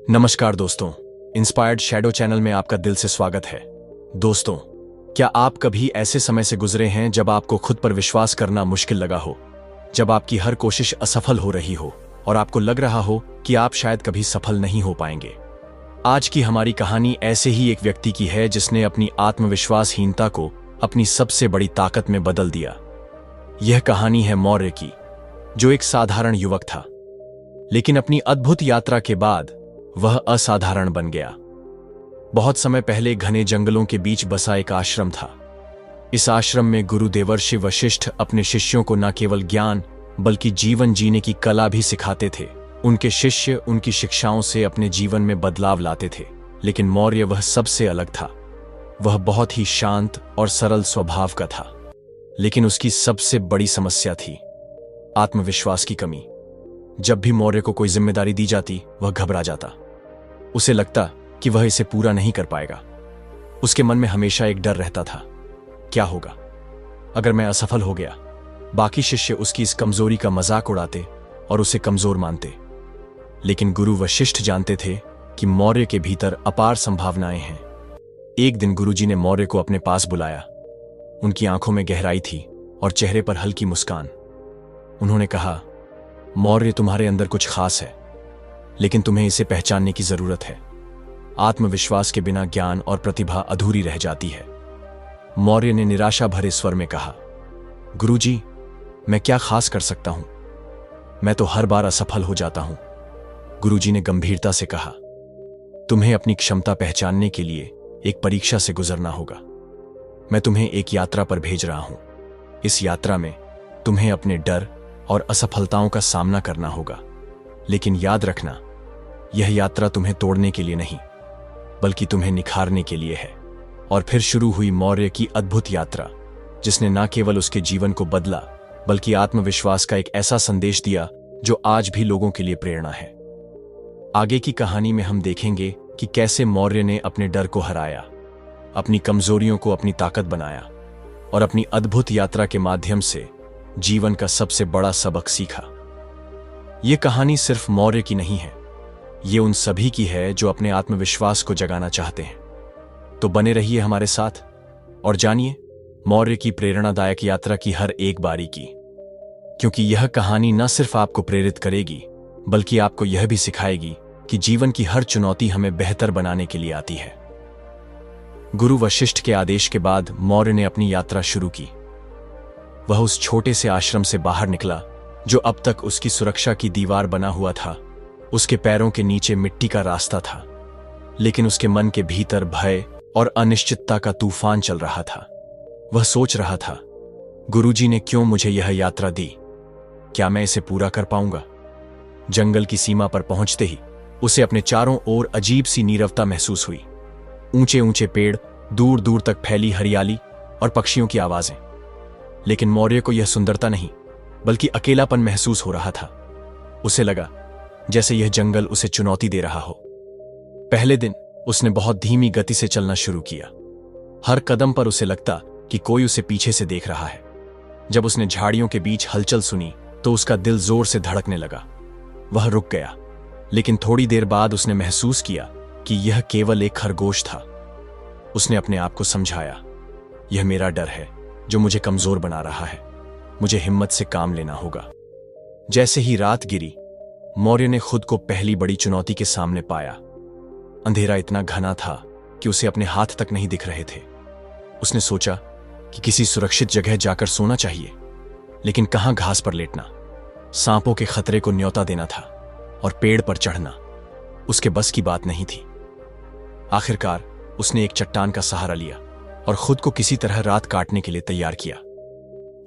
नमस्कार दोस्तों, inspired shadow channel में आपका दिल से स्वागत है। दोस्तों, क्या आप कभी ऐसे समय से गुजरे हैं जब आपको खुद पर विश्वास करना मुश्किल लगा हो, जब आपकी हर कोशिश असफल हो रही हो और आपको लग रहा हो कि आप शायद कभी सफल नहीं हो पाएंगे? आज की हमारी कहानी ऐसे ही एक व्यक्ति की है जिसने अपनी आत्मविश्वासहीनता को अपनी सबसे बड़ी ताकत में बदल दिया। यह कहानी है मौर्य की, जो एक साधारण युवक था, लेकिन अपनी अद्भुत यात्रा के बाद वह असाधारण बन गया। बहुत समय पहले घने जंगलों के बीच बसा एक आश्रम था। इस आश्रम में गुरु देवर्षि वशिष्ठ अपने शिष्यों को न केवल ज्ञान बल्कि जीवन जीने की कला भी सिखाते थे। उनके शिष्य उनकी शिक्षाओं से अपने जीवन में बदलाव लाते थे, लेकिन मौर्य वह सबसे अलग था। वह बहुत ही शांत और सरल स्वभाव का था, लेकिन उसकी सबसे बड़ी समस्या थी आत्मविश्वास की कमी। जब भी मौर्य को कोई जिम्मेदारी दी जाती, वह घबरा जाता। उसे लगता कि वह इसे पूरा नहीं कर पाएगा। उसके मन में हमेशा एक डर रहता था, क्या होगा अगर मैं असफल हो गया? बाकी शिष्य उसकी इस कमजोरी का मजाक उड़ाते और उसे कमजोर मानते, लेकिन गुरु वशिष्ठ जानते थे कि मौर्य के भीतर अपार संभावनाएं हैं। एक दिन गुरुजी ने मौर्य को अपने पास बुलाया। उनकी आंखों में गहराई थी और चेहरे पर हल्की मुस्कान। उन्होंने कहा, मौर्य, तुम्हारे अंदर कुछ खास है, लेकिन तुम्हें इसे पहचानने की जरूरत है। आत्मविश्वास के बिना ज्ञान और प्रतिभा अधूरी रह जाती है। मौर्य ने निराशा भरे स्वर में कहा, गुरुजी, मैं क्या खास कर सकता हूं? मैं तो हर बार असफल हो जाता हूं। गुरुजी ने गंभीरता से कहा, तुम्हें अपनी क्षमता पहचानने के लिए एक परीक्षा से गुजरना होगा। मैं तुम्हें एक यात्रा पर भेज रहा हूं। इस यात्रा में तुम्हें अपने डर और असफलताओं का सामना करना होगा, लेकिन याद रखना, यह यात्रा तुम्हें तोड़ने के लिए नहीं, बल्कि तुम्हें निखारने के लिए है। और फिर शुरू हुई मौर्य की अद्भुत यात्रा, जिसने न केवल उसके जीवन को बदला, बल्कि आत्मविश्वास का एक ऐसा संदेश दिया जो आज भी लोगों के लिए प्रेरणा है। आगे की कहानी में हम देखेंगे कि कैसे मौर्य ने अपने डर को हराया, अपनी कमजोरियों को अपनी ताकत बनाया और अपनी अद्भुत यात्रा के माध्यम से जीवन का सबसे बड़ा सबक सीखा। यह कहानी सिर्फ मौर्य की नहीं है, ये उन सभी की है जो अपने आत्मविश्वास को जगाना चाहते हैं। तो बने रहिए हमारे साथ और जानिए मौर्य की प्रेरणादायक यात्रा की हर एक बारी की, क्योंकि यह कहानी न सिर्फ आपको प्रेरित करेगी, बल्कि आपको यह भी सिखाएगी कि जीवन की हर चुनौती हमें बेहतर बनाने के लिए आती है। गुरु वशिष्ठ के आदेश के बाद मौर्य ने अपनी यात्रा शुरू की। वह उस छोटे से आश्रम से बाहर निकला जो अब तक उसकी सुरक्षा की दीवार बना हुआ था। उसके पैरों के नीचे मिट्टी का रास्ता था, लेकिन उसके मन के भीतर भय और अनिश्चितता का तूफान चल रहा था। वह सोच रहा था, गुरुजी ने क्यों मुझे यह यात्रा दी? क्या मैं इसे पूरा कर पाऊंगा? जंगल की सीमा पर पहुंचते ही उसे अपने चारों ओर अजीब सी नीरवता महसूस हुई। ऊंचे ऊंचे पेड़, दूर दूर तक फैली हरियाली और पक्षियों की आवाजें। लेकिन मौर्य को यह सुंदरता नहीं, बल्कि अकेलापन महसूस हो रहा था। उसे लगा जैसे यह जंगल उसे चुनौती दे रहा हो। पहले दिन उसने बहुत धीमी गति से चलना शुरू किया। हर कदम पर उसे लगता कि कोई उसे पीछे से देख रहा है। जब उसने झाड़ियों के बीच हलचल सुनी तो उसका दिल जोर से धड़कने लगा। वह रुक गया, लेकिन थोड़ी देर बाद उसने महसूस किया कि यह केवल एक खरगोश था। उसने अपने आप को समझाया, यह मेरा डर है जो मुझे कमजोर बना रहा है। मुझे हिम्मत से काम लेना होगा। जैसे ही रात गिरी, मौर्य ने खुद को पहली बड़ी चुनौती के सामने पाया। अंधेरा इतना घना था कि उसे अपने हाथ तक नहीं दिख रहे थे। उसने सोचा कि किसी सुरक्षित जगह जाकर सोना चाहिए, लेकिन कहां घास पर लेटना, सांपों के खतरे को न्योता देना था और पेड़ पर चढ़ना उसके बस की बात नहीं थी। आखिरकार उसने एक चट्टान का सहारा लिया और खुद को किसी तरह रात काटने के लिए तैयार किया।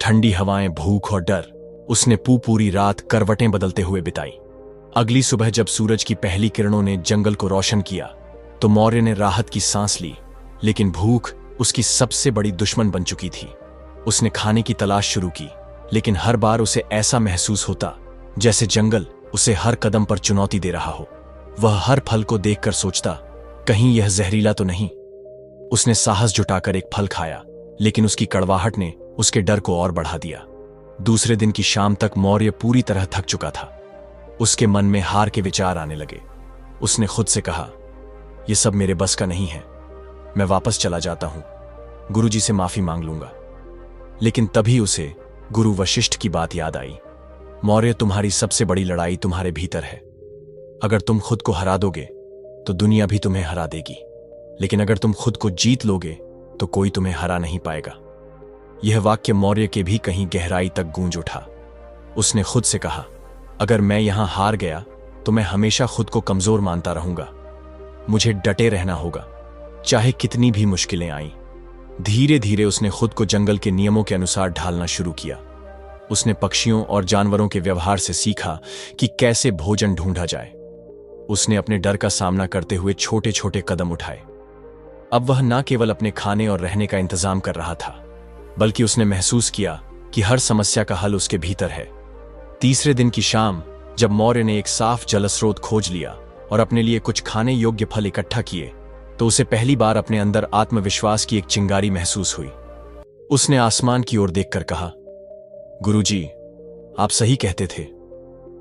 ठंडी हवाएं, भूख और डर, उसने पूरी रात करवटें बदलते हुए बिताई। अगली सुबह जब सूरज की पहली किरणों ने जंगल को रोशन किया तो मौर्य ने राहत की सांस ली, लेकिन भूख उसकी सबसे बड़ी दुश्मन बन चुकी थी। उसने खाने की तलाश शुरू की, लेकिन हर बार उसे ऐसा महसूस होता जैसे जंगल उसे हर कदम पर चुनौती दे रहा हो। वह हर फल को देखकर सोचता, कहीं यह जहरीला तो नहीं। उसने साहस जुटाकर एक फल खाया, लेकिन उसकी कड़वाहट ने उसके डर को और बढ़ा दिया। दूसरे दिन की शाम तक मौर्य पूरी तरह थक चुका था। उसके मन में हार के विचार आने लगे। उसने खुद से कहा, यह सब मेरे बस का नहीं है, मैं वापस चला जाता हूं, गुरुजी से माफी मांग लूंगा। लेकिन तभी उसे गुरु वशिष्ठ की बात याद आई। मौर्य, तुम्हारी सबसे बड़ी लड़ाई तुम्हारे भीतर है। अगर तुम खुद को हरा दोगे तो दुनिया भी तुम्हें हरा देगी, लेकिन अगर तुम खुद को जीत लोगे तो कोई तुम्हें हरा नहीं पाएगा। यह वाक्य मौर्य के भी कहीं गहराई तक गूंज उठा। उसने खुद से कहा, अगर मैं यहां हार गया तो मैं हमेशा खुद को कमजोर मानता रहूंगा। मुझे डटे रहना होगा, चाहे कितनी भी मुश्किलें आईं। धीरे धीरे उसने खुद को जंगल के नियमों के अनुसार ढालना शुरू किया। उसने पक्षियों और जानवरों के व्यवहार से सीखा कि कैसे भोजन ढूंढा जाए। उसने अपने डर का सामना करते हुए छोटे छोटे कदम उठाए। अब वह न केवल अपने खाने और रहने का इंतजाम कर रहा था, बल्कि उसने महसूस किया कि हर समस्या का हल उसके भीतर है। तीसरे दिन की शाम, जब मौर्य ने एक साफ जलस्रोत खोज लिया और अपने लिए कुछ खाने योग्य फल इकट्ठा किए, तो उसे पहली बार अपने अंदर आत्मविश्वास की एक चिंगारी महसूस हुई। उसने आसमान की ओर देखकर कहा, गुरुजी, आप सही कहते थे।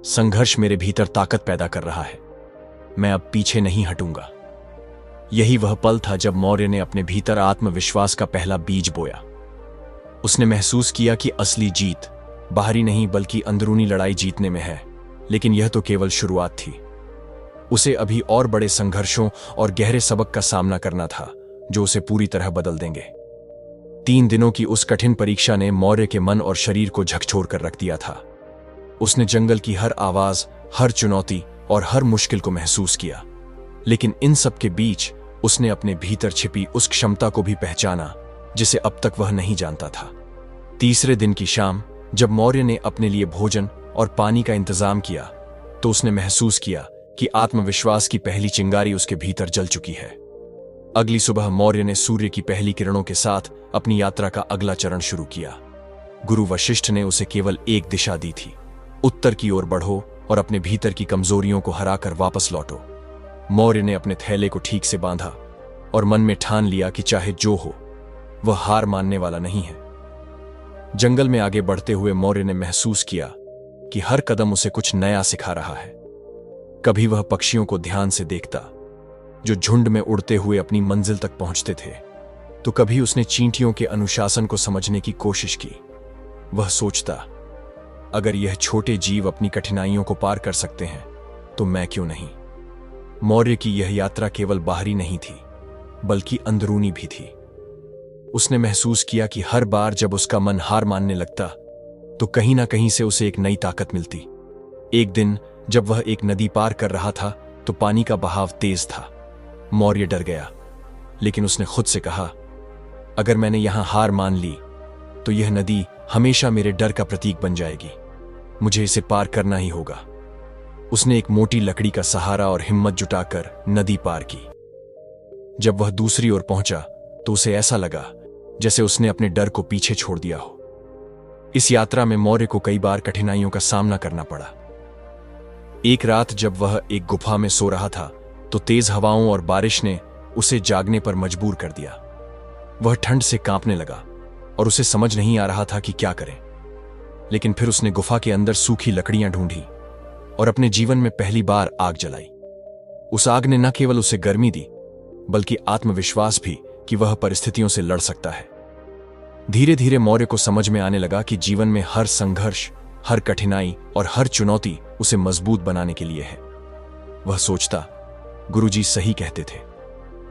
संघर्ष मेरे भीतर ताकत पैदा कर रहा है। मैं अब पीछे नहीं हटूंगा। यही वह पल था जब मौर्य ने अपने भीतर आत्मविश्वास का पहला बीज बोया। उसने महसूस किया कि असली जीत बाहरी नहीं बल्कि अंदरूनी लड़ाई जीतने में है। लेकिन यह तो केवल शुरुआत थी। उसे अभी और बड़े संघर्षों और गहरे सबक का सामना करना था, जो उसे पूरी तरह बदल देंगे। 3 दिनों की उस कठिन परीक्षा ने मौर्य के मन और शरीर को झकझोर कर रख दिया था। उसने जंगल की हर आवाज, हर चुनौती और हर मुश्किल को महसूस किया। लेकिन इन सब के बीच उसने अपने भीतर छिपी उस क्षमता को भी पहचाना जिसे अब तक वह नहीं जानता था। तीसरे दिन की शाम, जब मौर्य ने अपने लिए भोजन और पानी का इंतजाम किया, तो उसने महसूस किया कि आत्मविश्वास की पहली चिंगारी उसके भीतर जल चुकी है। अगली सुबह मौर्य ने सूर्य की पहली किरणों के साथ अपनी यात्रा का अगला चरण शुरू किया। गुरु वशिष्ठ ने उसे केवल एक दिशा दी थी, उत्तर की ओर बढ़ो और अपने भीतर की कमजोरियों को हराकर वापस लौटो। मौर्य ने अपने थैले को ठीक से बांधा और मन में ठान लिया कि चाहे जो हो, वह हार मानने वाला नहीं है। जंगल में आगे बढ़ते हुए मौर्य ने महसूस किया कि हर कदम उसे कुछ नया सिखा रहा है। कभी वह पक्षियों को ध्यान से देखता, जो झुंड में उड़ते हुए अपनी मंजिल तक पहुंचते थे, तो कभी उसने चींटियों के अनुशासन को समझने की कोशिश की। वह सोचता, अगर यह छोटे जीव अपनी कठिनाइयों को पार कर सकते हैं, तो मैं क्यों नहीं। मौर्य की यह यात्रा केवल बाहरी नहीं थी, बल्कि अंदरूनी भी थी। उसने महसूस किया कि हर बार जब उसका मन हार मानने लगता, तो कहीं ना कहीं से उसे एक नई ताकत मिलती। एक दिन जब वह एक नदी पार कर रहा था, तो पानी का बहाव तेज था। मौर्य डर गया, लेकिन उसने खुद से कहा, अगर मैंने यहां हार मान ली, तो यह नदी हमेशा मेरे डर का प्रतीक बन जाएगी। मुझे इसे पार करना ही होगा। उसने एक मोटी लकड़ी का सहारा और हिम्मत जुटाकर नदी पार की। जब वह दूसरी ओर पहुंचा, तो उसे ऐसा लगा जैसे उसने अपने डर को पीछे छोड़ दिया हो। इस यात्रा में मौर्य को कई बार कठिनाइयों का सामना करना पड़ा। एक रात जब वह एक गुफा में सो रहा था, तो तेज हवाओं और बारिश ने उसे जागने पर मजबूर कर दिया। वह ठंड से कांपने लगा और उसे समझ नहीं आ रहा था कि क्या करे। लेकिन फिर उसने गुफा के अंदर सूखी लकड़ियां ढूंढी और अपने जीवन में पहली बार आग जलाई। उस आग ने न केवल उसे गर्मी दी, बल्कि आत्मविश्वास भी कि वह परिस्थितियों से लड़ सकता है। धीरे धीरे मौर्य को समझ में आने लगा कि जीवन में हर संघर्ष, हर कठिनाई और हर चुनौती उसे मजबूत बनाने के लिए है। वह सोचता, गुरुजी सही कहते थे,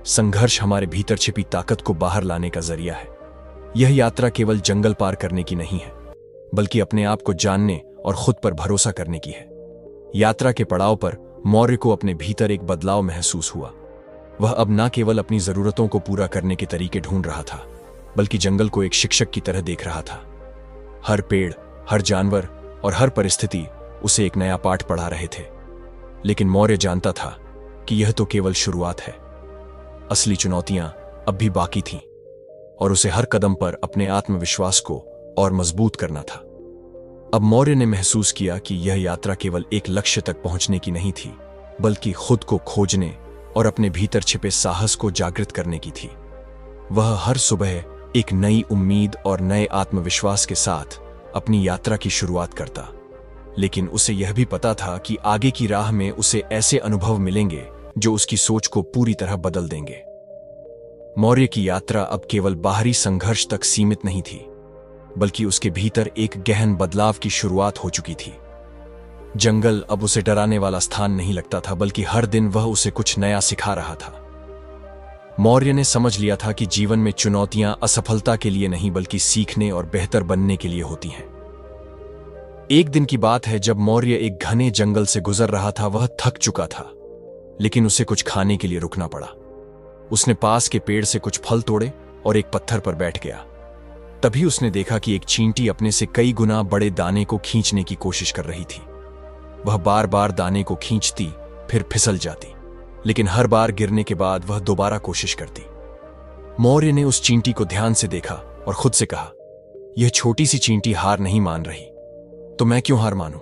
संघर्ष हमारे भीतर छिपी ताकत को बाहर लाने का जरिया है। यह यात्रा केवल जंगल पार करने की नहीं है, बल्कि अपने आप को जानने और खुद पर भरोसा करने की है। यात्रा के पड़ाव पर मौर्य को अपने भीतर एक बदलाव महसूस हुआ। वह अब न केवल अपनी जरूरतों को पूरा करने के तरीके ढूंढ रहा था, बल्कि जंगल को एक शिक्षक की तरह देख रहा था। हर पेड़, हर जानवर और हर परिस्थिति उसे एक नया पाठ पढ़ा रहे थे। लेकिन मौर्य जानता था कि यह तो केवल शुरुआत है। असली चुनौतियां अब भी बाकी थीं और उसे हर कदम पर अपने आत्मविश्वास को और मजबूत करना था। अब मौर्य ने महसूस किया कि यह यात्रा केवल एक लक्ष्य तक पहुंचने की नहीं थी, बल्कि खुद को खोजने और अपने भीतर छिपे साहस को जागृत करने की थी। वह हर सुबह एक नई उम्मीद और नए आत्मविश्वास के साथ अपनी यात्रा की शुरुआत करता। लेकिन उसे यह भी पता था कि आगे की राह में उसे ऐसे अनुभव मिलेंगे जो उसकी सोच को पूरी तरह बदल देंगे। मौर्य की यात्रा अब केवल बाहरी संघर्ष तक सीमित नहीं थी, बल्कि उसके भीतर एक गहन बदलाव की शुरुआत हो चुकी थी। जंगल अब उसे डराने वाला स्थान नहीं लगता था, बल्कि हर दिन वह उसे कुछ नया सिखा रहा था। मौर्य ने समझ लिया था कि जीवन में चुनौतियां असफलता के लिए नहीं, बल्कि सीखने और बेहतर बनने के लिए होती हैं। एक दिन की बात है जब मौर्य एक घने जंगल से गुजर रहा था। वह थक चुका था, लेकिन उसे कुछ खाने के लिए रुकना पड़ा। उसने पास के पेड़ से कुछ फल तोड़े और एक पत्थर पर बैठ गया। तभी उसने देखा कि एक चींटी अपने से कई गुना बड़े दाने को खींचने की कोशिश कर रही थी। वह बार बार दाने को खींचती, फिर फिसल जाती, लेकिन हर बार गिरने के बाद वह दोबारा कोशिश करती। मौर्य ने उस चींटी को ध्यान से देखा और खुद से कहा, यह छोटी सी चींटी हार नहीं मान रही, तो मैं क्यों हार मानूं?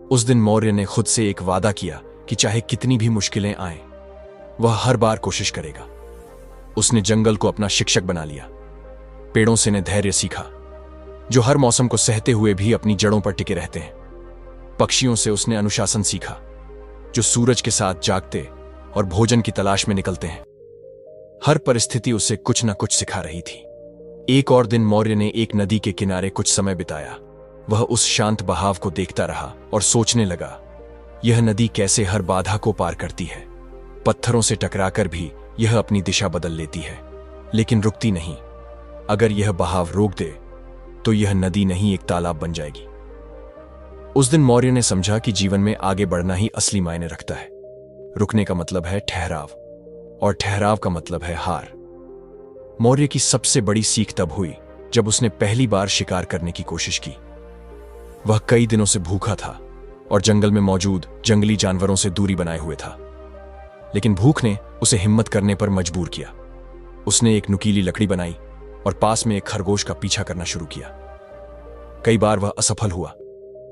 उस दिन मौर्य ने खुद से एक वादा किया कि चाहे कितनी भी मुश्किलें आएं, वह हर बार कोशिश करेगा। उसने जंगल को अपना शिक्षक बना लिया। पेड़ों से ने धैर्य सीखा, जो हर मौसम को सहते हुए भी अपनी जड़ों पर टिके रहते हैं। पक्षियों से उसने अनुशासन सीखा, जो सूरज के साथ जागते और भोजन की तलाश में निकलते हैं। हर परिस्थिति उसे कुछ न कुछ सिखा रही थी। एक और दिन मौर्य ने एक नदी के किनारे कुछ समय बिताया। वह उस शांत बहाव को देखता रहा और सोचने लगा, यह नदी कैसे हर बाधा को पार करती है। पत्थरों से टकराकर भी यह अपनी दिशा बदल लेती है, लेकिन रुकती नहीं। अगर यह बहाव रोक दे तो यह नदी नहीं, एक तालाब बन जाएगी। उस दिन मौर्य ने समझा कि जीवन में आगे बढ़ना ही असली मायने रखता है। रुकने का मतलब है ठहराव, और ठहराव का मतलब है हार। मौर्य की सबसे बड़ी सीख तब हुई जब उसने पहली बार शिकार करने की कोशिश की। वह कई दिनों से भूखा था और जंगल में मौजूद जंगली जानवरों से दूरी बनाए हुए था, लेकिन भूख ने उसे हिम्मत करने पर मजबूर किया। उसने एक नुकीली लकड़ी बनाई और पास में एक खरगोश का पीछा करना शुरू किया। कई बार वह असफल हुआ,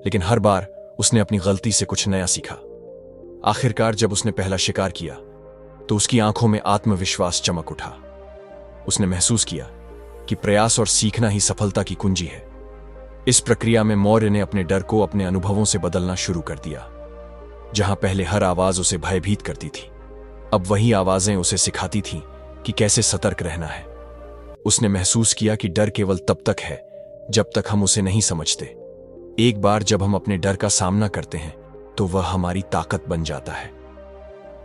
लेकिन हर बार उसने अपनी गलती से कुछ नया सीखा। आखिरकार जब उसने पहला शिकार किया तो उसकी आंखों में आत्मविश्वास चमक उठा। उसने महसूस किया कि प्रयास और सीखना ही सफलता की कुंजी है। इस प्रक्रिया में मौर्य ने अपने डर को अपने अनुभवों से बदलना शुरू कर दिया। जहां पहले हर आवाज उसे भयभीत करती थी, अब वही आवाजें उसे सिखाती थीं कि कैसे सतर्क रहना है। उसने महसूस किया कि डर केवल तब तक है जब तक हम उसे नहीं समझते। एक बार जब हम अपने डर का सामना करते हैं तो वह हमारी ताकत बन जाता है।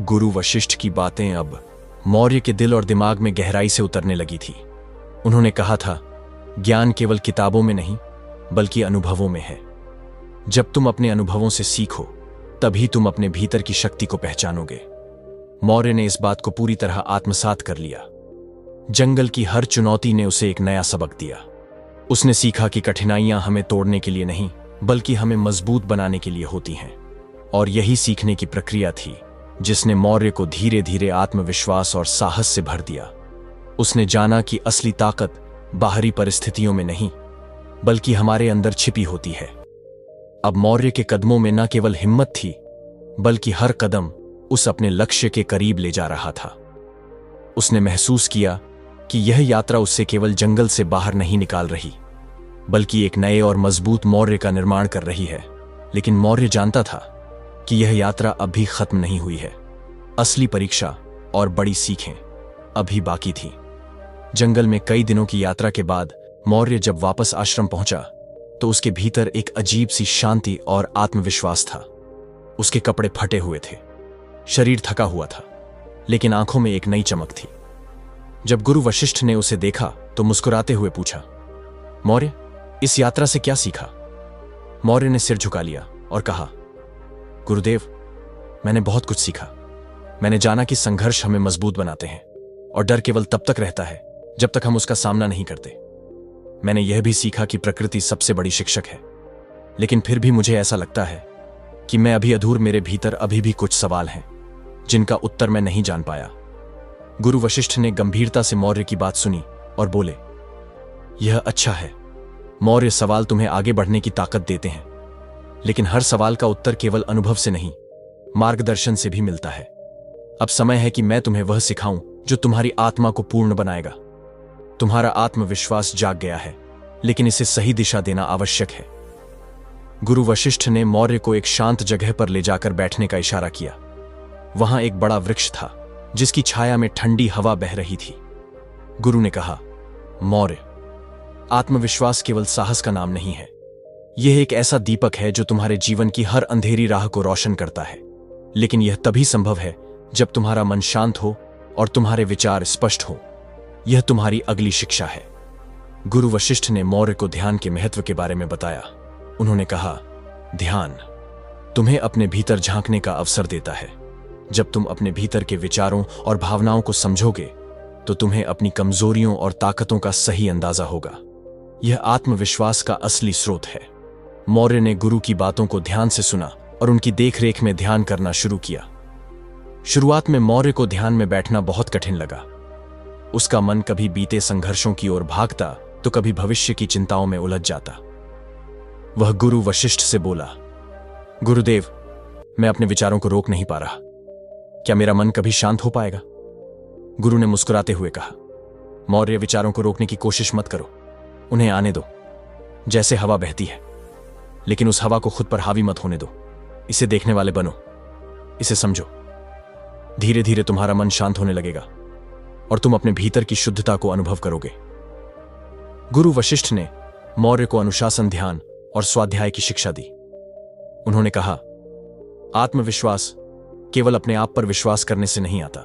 गुरु वशिष्ठ की बातें अब मौर्य के दिल और दिमाग में गहराई से उतरने लगी थी। उन्होंने कहा था, ज्ञान केवल किताबों में नहीं, बल्कि अनुभवों में है। जब तुम अपने अनुभवों से सीखो, तभी तुम अपने भीतर की शक्ति को पहचानोगे। मौर्य ने इस बात को पूरी तरह आत्मसात कर लिया। जंगल की हर चुनौती ने उसे एक नया सबक दिया। उसने सीखा कि कठिनाइयां हमें तोड़ने के लिए नहीं, बल्कि हमें मजबूत बनाने के लिए होती हैं। और यही सीखने की प्रक्रिया थी जिसने मौर्य को धीरे धीरे आत्मविश्वास और साहस से भर दिया। उसने जाना कि असली ताकत बाहरी परिस्थितियों में नहीं, बल्कि हमारे अंदर छिपी होती है। अब मौर्य के कदमों में न केवल हिम्मत थी, बल्कि हर कदम उस अपने लक्ष्य के करीब ले जा रहा था। उसने महसूस किया कि यह यात्रा उससे केवल जंगल से बाहर नहीं निकाल रही, बल्कि एक नए और मजबूत मौर्य का निर्माण कर रही है। लेकिन मौर्य जानता था कि यह यात्रा अभी खत्म नहीं हुई है। असली परीक्षा और बड़ी सीखें अभी बाकी थी। जंगल में कई दिनों की यात्रा के बाद मौर्य जब वापस आश्रम पहुंचा तो उसके भीतर एक अजीब सी शांति और आत्मविश्वास था। उसके कपड़े फटे हुए थे, शरीर थका हुआ था, लेकिन आंखों में एक नई चमक थी। जब गुरु वशिष्ठ ने उसे देखा तो मुस्कुराते हुए पूछा, मौर्य, इस यात्रा से क्या सीखा? मौर्य ने सिर झुका लिया और कहा, गुरुदेव, मैंने बहुत कुछ सीखा। मैंने जाना कि संघर्ष हमें मजबूत बनाते हैं और डर केवल तब तक रहता है जब तक हम उसका सामना नहीं करते। मैंने यह भी सीखा कि प्रकृति सबसे बड़ी शिक्षक है, लेकिन फिर भी मुझे ऐसा लगता है कि मैं अभी अधूर, मेरे भीतर अभी भी कुछ सवाल हैं जिनका उत्तर मैं नहीं जान पाया। गुरु वशिष्ठ ने गंभीरता से मौर्य की बात सुनी और बोले, यह अच्छा है मौर्य, सवाल तुम्हें आगे बढ़ने की ताकत देते हैं, लेकिन हर सवाल का उत्तर केवल अनुभव से नहीं, मार्गदर्शन से भी मिलता है। अब समय है कि मैं तुम्हें वह सिखाऊं जो तुम्हारी आत्मा को पूर्ण बनाएगा। तुम्हारा आत्मविश्वास जाग गया है, लेकिन इसे सही दिशा देना आवश्यक है। गुरु वशिष्ठ ने मौर्य को एक शांत जगह पर ले जाकर बैठने का इशारा किया। वहां एक बड़ा वृक्ष था जिसकी छाया में ठंडी हवा बह रही थी। गुरु ने कहा, मौर्य, आत्मविश्वास केवल साहस का नाम नहीं है। यह एक ऐसा दीपक है जो तुम्हारे जीवन की हर अंधेरी राह को रोशन करता है। लेकिन यह तभी संभव है जब तुम्हारा मन शांत हो और तुम्हारे विचार स्पष्ट हो। यह तुम्हारी अगली शिक्षा है। गुरु वशिष्ठ ने मौर्य को ध्यान के महत्व के बारे में बताया। उन्होंने कहा, ध्यान तुम्हें अपने भीतर झांकने का अवसर देता है। जब तुम अपने भीतर के विचारों और भावनाओं को समझोगे तो तुम्हें अपनी कमजोरियों और ताकतों का सही अंदाजा होगा। यह आत्मविश्वास का असली स्रोत है। मौर्य ने गुरु की बातों को ध्यान से सुना और उनकी देखरेख में ध्यान करना शुरू किया। शुरुआत में मौर्य को ध्यान में बैठना बहुत कठिन लगा। उसका मन कभी बीते संघर्षों की ओर भागता तो कभी भविष्य की चिंताओं में उलझ जाता। वह गुरु वशिष्ठ से बोला, गुरुदेव, मैं अपने विचारों को रोक नहीं पा रहा। क्या मेरा मन कभी शांत हो पाएगा? गुरु ने मुस्कुराते हुए कहा, मौर्य, विचारों को रोकने की कोशिश मत करो। उन्हें आने दो, जैसे हवा बहती है। लेकिन उस हवा को खुद पर हावी मत होने दो। इसे देखने वाले बनो, इसे समझो। धीरे धीरे तुम्हारा मन शांत होने लगेगा और तुम अपने भीतर की शुद्धता को अनुभव करोगे। गुरु वशिष्ठ ने मौर्य को अनुशासन, ध्यान और स्वाध्याय की शिक्षा दी। उन्होंने कहा, आत्मविश्वास केवल अपने आप पर विश्वास करने से नहीं आता।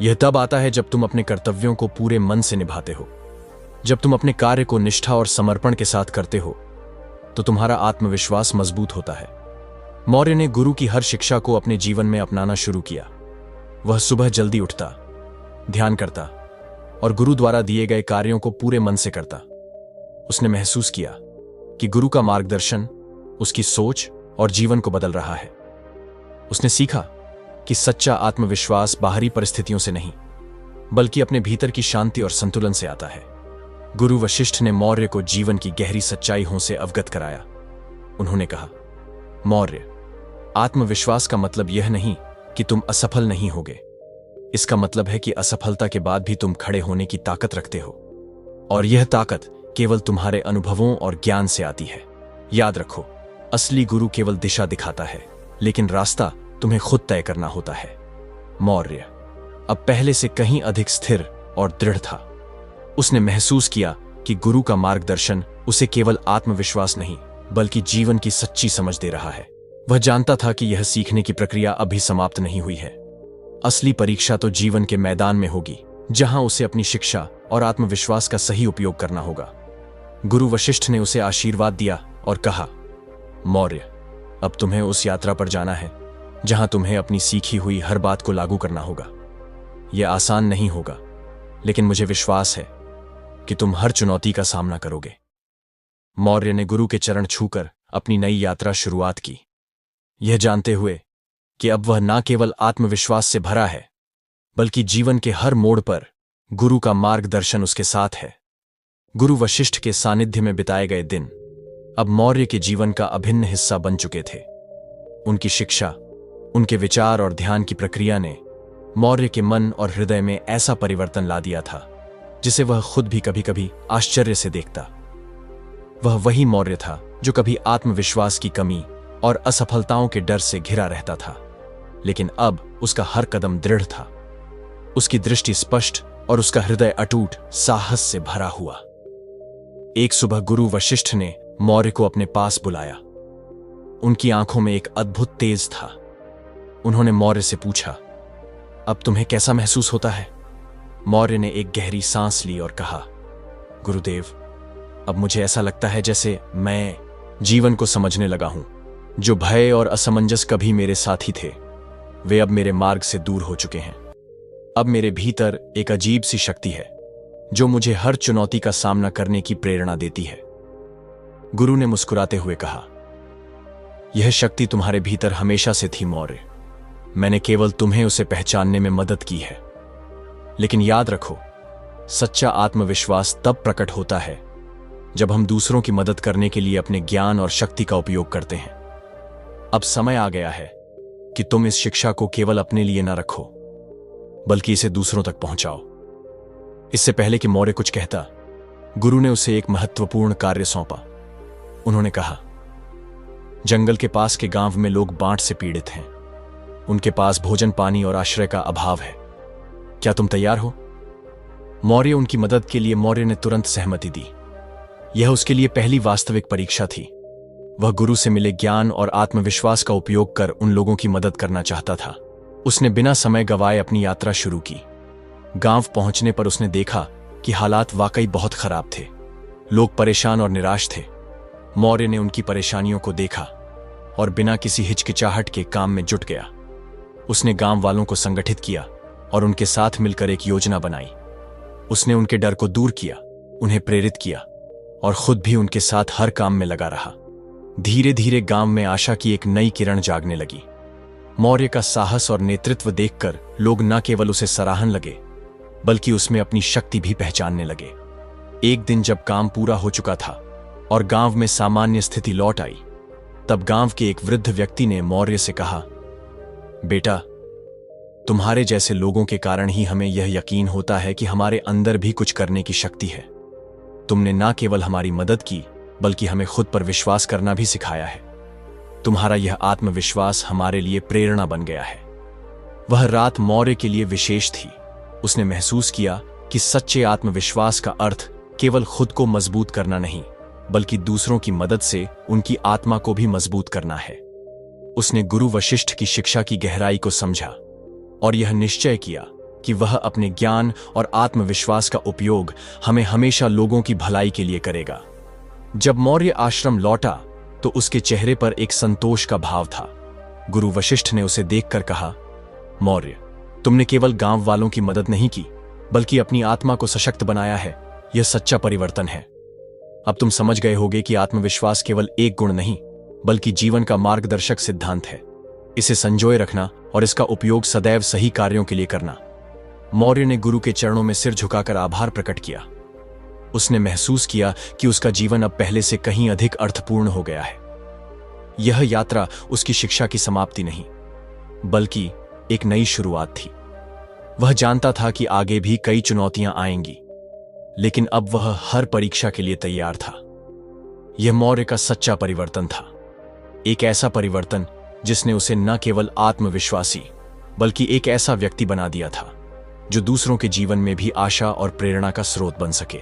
यह तब आता है जब तुम अपने कर्तव्यों को पूरे मन से निभाते हो। जब तुम अपने कार्य को निष्ठा और समर्पण के साथ करते हो तो तुम्हारा आत्मविश्वास मजबूत होता है। मौर्य ने गुरु की हर शिक्षा को अपने जीवन में अपनाना शुरू किया। वह सुबह जल्दी उठता, ध्यान करता और गुरु द्वारा दिए गए कार्यों को पूरे मन से करता। उसने महसूस किया कि गुरु का मार्गदर्शन उसकी सोच और जीवन को बदल रहा है। उसने सीखा कि सच्चा आत्मविश्वास बाहरी परिस्थितियों से नहीं, बल्कि अपने भीतर की शांति और संतुलन से आता है। गुरु वशिष्ठ ने मौर्य को जीवन की गहरी सच्चाइयों से अवगत कराया। उन्होंने कहा, मौर्य, आत्मविश्वास का मतलब यह नहीं कि तुम असफल नहीं होगे। इसका मतलब है कि असफलता के बाद भी तुम खड़े होने की ताकत रखते हो, और यह ताकत केवल तुम्हारे अनुभवों और ज्ञान से आती है। याद रखो, असली गुरु केवल दिशा दिखाता है, लेकिन रास्ता तुम्हें खुद तय करना होता है। मौर्य अब पहले से कहीं अधिक स्थिर और दृढ़ था। उसने महसूस किया कि गुरु का मार्गदर्शन उसे केवल आत्मविश्वास नहीं, बल्कि जीवन की सच्ची समझ दे रहा है। वह जानता था कि यह सीखने की प्रक्रिया अभी समाप्त नहीं हुई है। असली परीक्षा तो जीवन के मैदान में होगी, जहां उसे अपनी शिक्षा और आत्मविश्वास का सही उपयोग करना होगा। गुरु वशिष्ठ ने उसे आशीर्वाद दिया और कहा, मौर्य, अब तुम्हें उस यात्रा पर जाना है जहां तुम्हें अपनी सीखी हुई हर बात को लागू करना होगा। यह आसान नहीं होगा, लेकिन मुझे विश्वास है कि तुम हर चुनौती का सामना करोगे। मौर्य ने गुरु के चरण छूकर अपनी नई यात्रा शुरुआत की, यह जानते हुए कि अब वह न केवल आत्मविश्वास से भरा है, बल्कि जीवन के हर मोड़ पर गुरु का मार्गदर्शन उसके साथ है। गुरु वशिष्ठ के सानिध्य में बिताए गए दिन अब मौर्य के जीवन का अभिन्न हिस्सा बन चुके थे। उनकी शिक्षा, उनके विचार और ध्यान की प्रक्रिया ने मौर्य के मन और हृदय में ऐसा परिवर्तन ला दिया था जिसे वह खुद भी कभी कभी आश्चर्य से देखता। वह वही मौर्य था जो कभी आत्मविश्वास की कमी और असफलताओं के डर से घिरा रहता था, लेकिन अब उसका हर कदम दृढ़ था, उसकी दृष्टि स्पष्ट और उसका हृदय अटूट साहस से भरा हुआ। एक सुबह गुरु वशिष्ठ ने मौर्य को अपने पास बुलाया। उनकी आंखों में एक अद्भुत तेज था। उन्होंने मौर्य से पूछा, अब तुम्हें कैसा महसूस होता है? मौर्य ने एक गहरी सांस ली और कहा, गुरुदेव, अब मुझे ऐसा लगता है जैसे मैं जीवन को समझने लगा हूं। जो भय और असमंजस कभी मेरे साथी थे, वे अब मेरे मार्ग से दूर हो चुके हैं। अब मेरे भीतर एक अजीब सी शक्ति है जो मुझे हर चुनौती का सामना करने की प्रेरणा देती है। गुरु ने मुस्कुराते हुए कहा, यह शक्ति तुम्हारे भीतर हमेशा से थी मौर्य। मैंने केवल तुम्हें उसे पहचानने में मदद की है। लेकिन याद रखो, सच्चा आत्मविश्वास तब प्रकट होता है जब हम दूसरों की मदद करने के लिए अपने ज्ञान और शक्ति का उपयोग करते हैं। अब समय आ गया है कि तुम इस शिक्षा को केवल अपने लिए न रखो, बल्कि इसे दूसरों तक पहुंचाओ। इससे पहले कि मौर्य कुछ कहता, गुरु ने उसे एक महत्वपूर्ण कार्य सौंपा। उन्होंने कहा, जंगल के पास के गांव में लोग बांट से पीड़ित हैं। उनके पास भोजन, पानी और आश्रय का अभाव है। क्या तुम तैयार हो? मौर्य उनकी मदद के लिए मौर्य ने तुरंत सहमति दी। यह उसके लिए पहली वास्तविक परीक्षा थी। वह गुरु से मिले ज्ञान और आत्मविश्वास का उपयोग कर उन लोगों की मदद करना चाहता था। उसने बिना समय गंवाए अपनी यात्रा शुरू की। गांव पहुंचने पर उसने देखा कि हालात वाकई बहुत खराब थे। लोग परेशान और निराश थे। मौर्य ने उनकी परेशानियों को देखा और बिना किसी हिचकिचाहट के काम में जुट गया। उसने गांव वालों को संगठित किया और उनके साथ मिलकर एक योजना बनाई। उसने उनके डर को दूर किया, उन्हें प्रेरित किया और खुद भी उनके साथ हर काम में लगा रहा। धीरे धीरे गांव में आशा की एक नई किरण जागने लगी। मौर्य का साहस और नेतृत्व देखकर लोग न केवल उसे सराहने लगे, बल्कि उसमें अपनी शक्ति भी पहचानने लगे। एक दिन जब काम पूरा हो चुका था और गांव में सामान्य स्थिति लौट आई, तब गांव के एक वृद्ध व्यक्ति ने मौर्य से कहा, बेटा, तुम्हारे जैसे लोगों के कारण ही हमें यह यकीन होता है कि हमारे अंदर भी कुछ करने की शक्ति है। तुमने न केवल हमारी मदद की, बल्कि हमें खुद पर विश्वास करना भी सिखाया है। तुम्हारा यह आत्मविश्वास हमारे लिए प्रेरणा बन गया है। वह रात मौर्य के लिए विशेष थी। उसने महसूस किया कि सच्चे आत्मविश्वास का अर्थ केवल खुद को मजबूत करना नहीं, बल्कि दूसरों की मदद से उनकी आत्मा को भी मजबूत करना है। उसने गुरु वशिष्ठ की शिक्षा की गहराई को समझा और यह निश्चय किया कि वह अपने ज्ञान और आत्मविश्वास का उपयोग हमें हमेशा लोगों की भलाई के लिए करेगा। जब मौर्य आश्रम लौटा तो उसके चेहरे पर एक संतोष का भाव था। गुरु वशिष्ठ ने उसे देखकर कहा, मौर्य, तुमने केवल गांव वालों की मदद नहीं की, बल्कि अपनी आत्मा को सशक्त बनाया है। यह सच्चा परिवर्तन है। अब तुम समझ गए होगे कि आत्मविश्वास केवल एक गुण नहीं, बल्कि जीवन का मार्गदर्शक सिद्धांत है। इसे संजोए रखना और इसका उपयोग सदैव सही कार्यों के लिए करना। मौर्य ने गुरु के चरणों में सिर झुकाकर आभार प्रकट किया। उसने महसूस किया कि उसका जीवन अब पहले से कहीं अधिक अर्थपूर्ण हो गया है। यह यात्रा उसकी शिक्षा की समाप्ति नहीं, बल्कि एक नई शुरुआत थी। वह जानता था कि आगे भी कई चुनौतियां आएंगी, लेकिन अब वह हर परीक्षा के लिए तैयार था। यह मौर्य का सच्चा परिवर्तन था। एक ऐसा परिवर्तन जिसने उसे न केवल आत्मविश्वासी, बल्कि एक ऐसा व्यक्ति बना दिया था जो दूसरों के जीवन में भी आशा और प्रेरणा का स्रोत बन सके।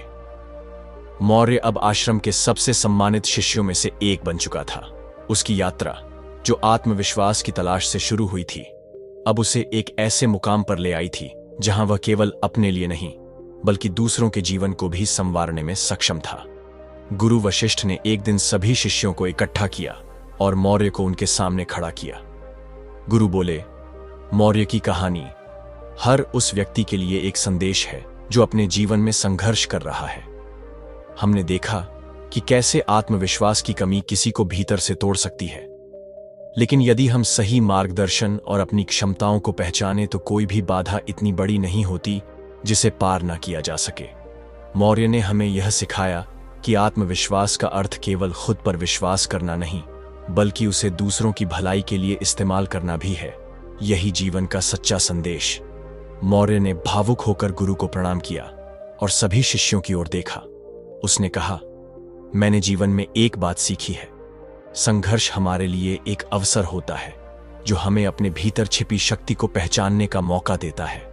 मौर्य अब आश्रम के सबसे सम्मानित शिष्यों में से एक बन चुका था। उसकी यात्रा, जो आत्मविश्वास की तलाश से शुरू हुई थी, अब उसे एक ऐसे मुकाम पर ले आई थी जहां वह केवल अपने लिए नहीं, बल्कि दूसरों के जीवन को भी संवारने में सक्षम था। गुरु वशिष्ठ ने एक दिन सभी शिष्यों को इकट्ठा किया और मौर्य को उनके सामने खड़ा किया। गुरु बोले, मौर्य की कहानी हर उस व्यक्ति के लिए एक संदेश है जो अपने जीवन में संघर्ष कर रहा है। हमने देखा कि कैसे आत्मविश्वास की कमी किसी को भीतर से तोड़ सकती है, लेकिन यदि हम सही मार्गदर्शन और अपनी क्षमताओं को पहचाने तो कोई भी बाधा इतनी बड़ी नहीं होती जिसे पार न किया जा सके। मौर्य ने हमें यह सिखाया कि आत्मविश्वास का अर्थ केवल खुद पर विश्वास करना नहीं, बल्कि उसे दूसरों की भलाई के लिए इस्तेमाल करना भी है। यही जीवन का सच्चा संदेश। मौर्य ने भावुक होकर गुरु को प्रणाम किया और सभी शिष्यों की ओर देखा। उसने कहा, मैंने जीवन में एक बात सीखी है, संघर्ष हमारे लिए एक अवसर होता है जो हमें अपने भीतर छिपी शक्ति को पहचानने का मौका देता है।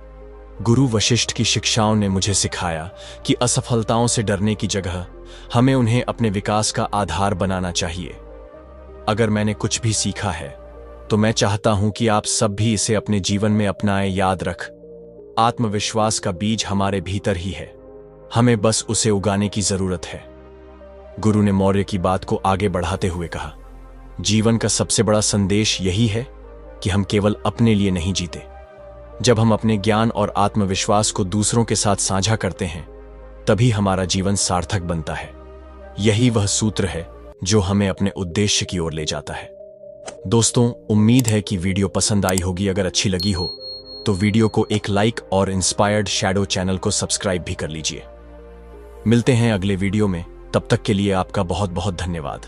गुरु वशिष्ठ की शिक्षाओं ने मुझे सिखाया कि असफलताओं से डरने की जगह हमें उन्हें अपने विकास का आधार बनाना चाहिए। अगर मैंने कुछ भी सीखा है तो मैं चाहता हूं कि आप सब भी इसे अपने जीवन में अपनाएं। याद रख, आत्मविश्वास का बीज हमारे भीतर ही है, हमें बस उसे उगाने की जरूरत है। गुरु ने मौर्य की बात को आगे बढ़ाते हुए कहा, जीवन का सबसे बड़ा संदेश यही है कि हम केवल अपने लिए नहीं जीते। जब हम अपने ज्ञान और आत्मविश्वास को दूसरों के साथ साझा करते हैं, तभी हमारा जीवन सार्थक बनता है। यही वह सूत्र है जो हमें अपने उद्देश्य की ओर ले जाता है। दोस्तों, उम्मीद है कि वीडियो पसंद आई होगी। अगर अच्छी लगी हो तो वीडियो को एक लाइक और इंस्पायर्ड शैडो चैनल को सब्सक्राइब भी कर लीजिए। मिलते हैं अगले वीडियो में, तब तक के लिए आपका बहुत बहुत धन्यवाद।